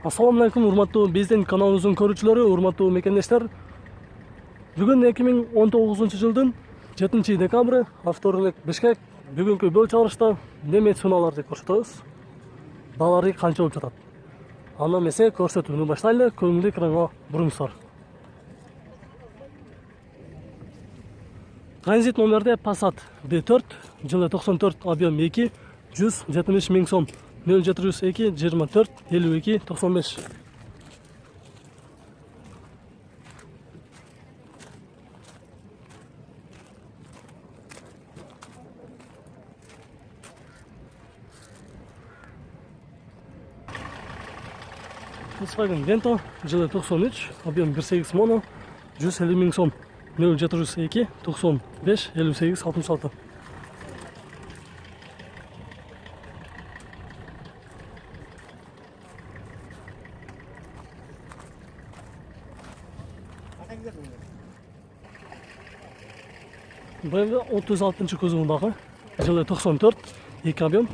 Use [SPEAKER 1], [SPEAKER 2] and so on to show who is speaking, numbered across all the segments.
[SPEAKER 1] Assalamu alaikum, урматтуу биздин каналыбыздын көрүүчүлөрү, урматтуу мекендештер. Бүгүн 2019-жылдын 7-декабры, авторлук Бишкек. Бүгүнкү бөл чыгарышта неме суналарды көрсөтөбүз. Балары канча болуп жатат? Аны эмесе көрсөтүүнү баштайлы, көңүлдүү экранга буруңуздар. Транзит номерде Passat B4, жылы 94, объем 2, 170 миң сом. 0702 24 52 95. Volkswagen Vento, жылы 93, объем 1.8 моно, 150 миң сом. 0702 95 58 66. BMW 36 көзүндагы, жылы 94, 2 объем,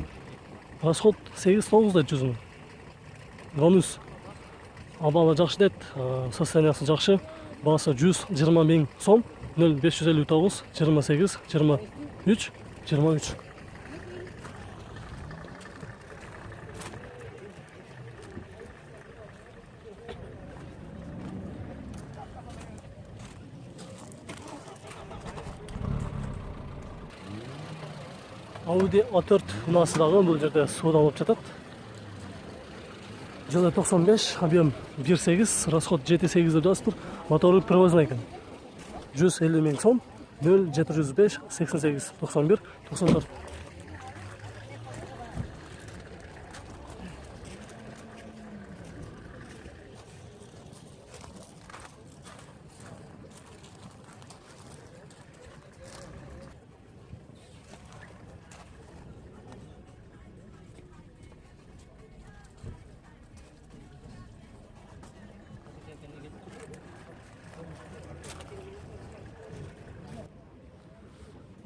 [SPEAKER 1] расход 8-9 жүзүн. Бонус. Абалы жакшы дейт, состояниясы жакшы, баасы 120 миң сом, 0559 28 23 23. Audi A4 насыдагы бул жерде суудан болуп жатат. Жылы 95, объем 1.8, расход 7-8 деп жазып, мотору привозной экен. 150 миң сом, 0705 88 91 94.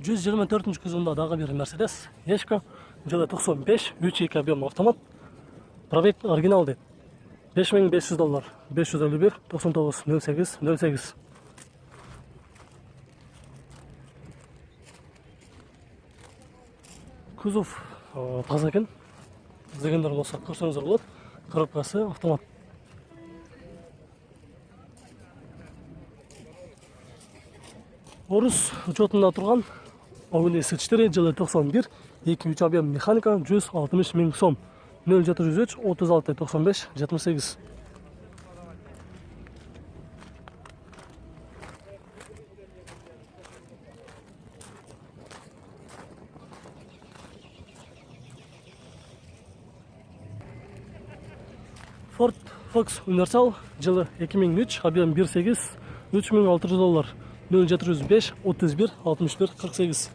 [SPEAKER 1] Жүз 24 көзүндө дагы бир Mercedes Ешка, жылы 95, 3.2 объем автомат. Пробег оригинал дейт. $5500, 551 99 08 08. Кузов таза экен. Дегендер болсо көрсөңүздөр болот. Коробкасы автомат. Орус учетунда турган Audi S4, жылы 91, 2.3 объем механика, 160 миң сом. 0703 36 95 78. Ford Focus Universal, жылы 2003, объем 1.8, $3600, 0705 31 61 48.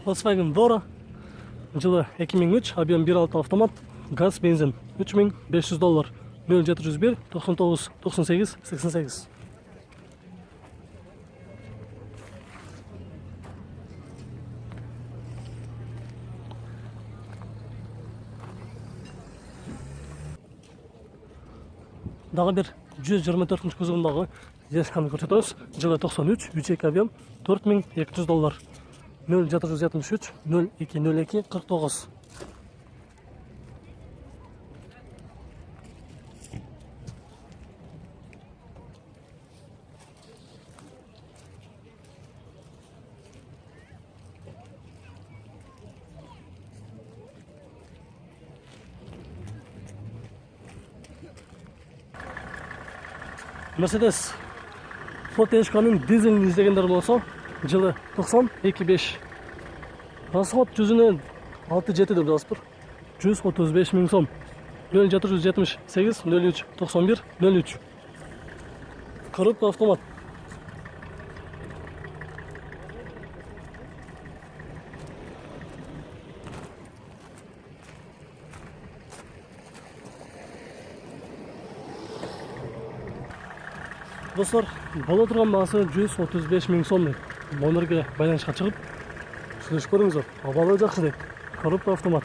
[SPEAKER 1] Volkswagen Bora, жылы 2003, объем 1.6 автомат, газ, бензин, $3500, 0701 99 98 88. Дагы бир 124 көзүндагы Ешканы көрсөтөбүз. Жылы 93, 3.2 объем, $4200, 0773 0202 49. Mercedes Ешканын дизелин издегендер болсо, жылы 90, 2.5. Расход жүзүнө 6-7 деп жазып, 135 миң сом. 0778 03 91 03. Коробка автомат. Достар, бола тұрған бағасы 135 мың сом дейді. Номерге байланышқа шығып, сөйлесіп көріңіздер. Абалы жақсы дейді. Коробка автомат.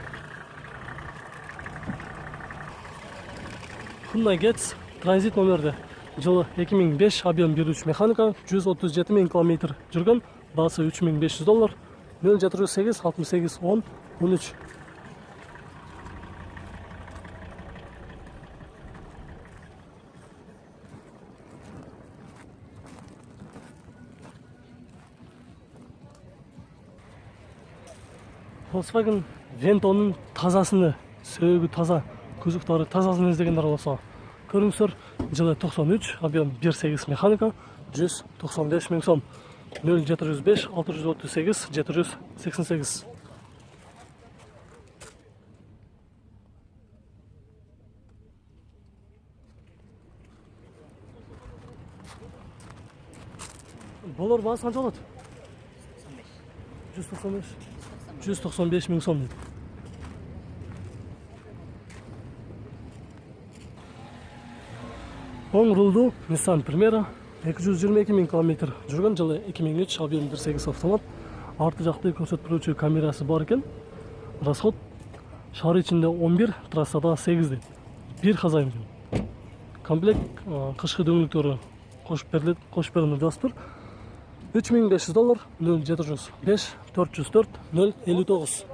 [SPEAKER 1] Hyundai Getz транзит номерде. Жылы 2005 объем беруші механика, 137 мың километр жүрген, бағасы $3500, 078 68 10 13. Volkswagen Vento'nun тазасыны, сөйгі таза, күзіктары тазасын іздегендер болса, көріңіздер, жылы 93, объем 1.8 механика, 195 мың сом, 0705 638 788. Болар бағасы қанша болады? 195 мың сом дейді. Оң рулду Nissan Primera 222 мың километр жүрген, жылы 2003, объем 1.8 автомат. Арты жақты көрсетпеуші камерасы бар екен. Расход шар içinde 11, трассада 8 дейді. Bir хазайын екен. Комплект қышқы дөңгелектері қосып беріліп жатыр. $3500, 0705 404 059.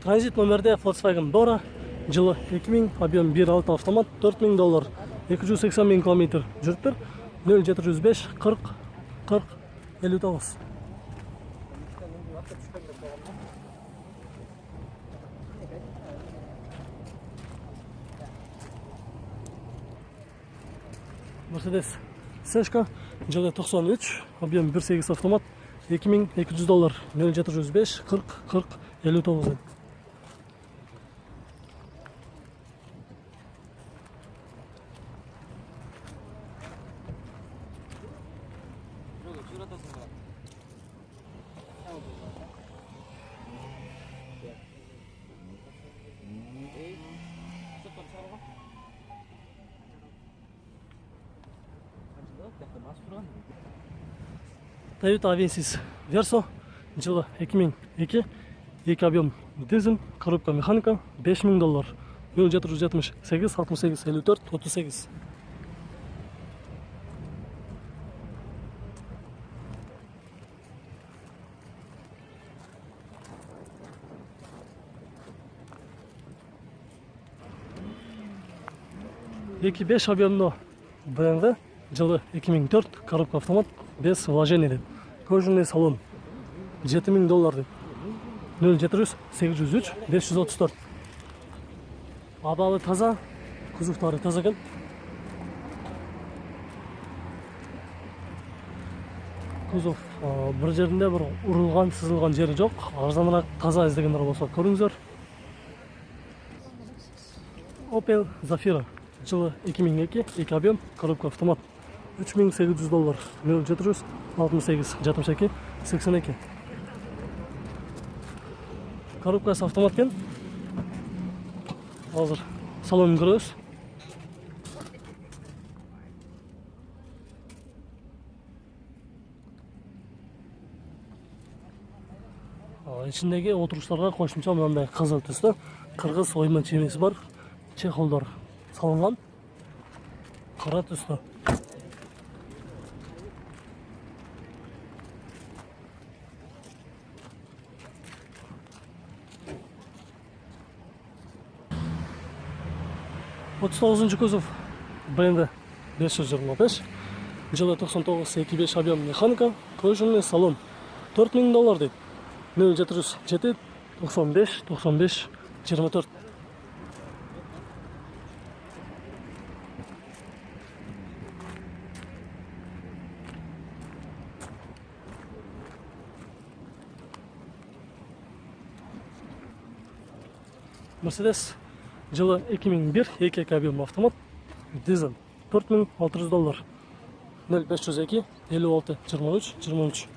[SPEAKER 1] Транзит номерде Volkswagen Bora, жылы 2000, объем 1.6 автомат, $4000, 280 мың километр жүріп, 0705 40 40 59. Mercedes Seshka, жылы 93, объем 1.8 автомат, $2200, 0705 40 40 59. Toyota Avensis Verso, жылы 2002, 2 объем дизель, коробка механика, $5000, 0778 68 54 38. Екі 5 объемно BMW, жылы 2004, коробка автомат, без вложений дейді. Кожаный салон, $7000 дейді. 0700 803 534. Абалы таза, күзіктары таза екен. Күзік бір жерінде бір ұрылған, сызылған жері жоқ. Арзанырақ таза іздегендер болса көріңіздер. Opel Zafira, жылы 2002, 2 объем, коробка автомат, $3800, 0700 68 62 82. Коробкасы автомат екен. Hazır salonun görüyoruz. İçindeki oturuşlarga qo'shimcha mындай qizil tusda qirg'iz oyma chemesi бар. Chexollar solingan. Qora tusda. Otuz kuzov BMW 525, жылы 99, 2.5 объем механика, кожаный салон, $4000 дейді. 0707 95 95 24. Mercedes жылы 2001 2 кабин автомат, дизель, $4600, 0502 56 23 23.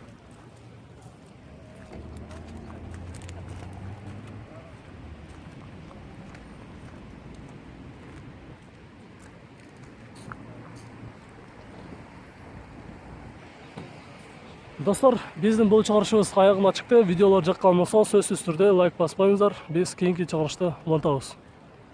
[SPEAKER 1] Достар, біздің бұл чыгарышыбыз аяғына чыкты. Видеолар жаққан болса, сөзсіз түрде лайк баспаңыздар. Біз кейінгі чыгарышта улантабыз.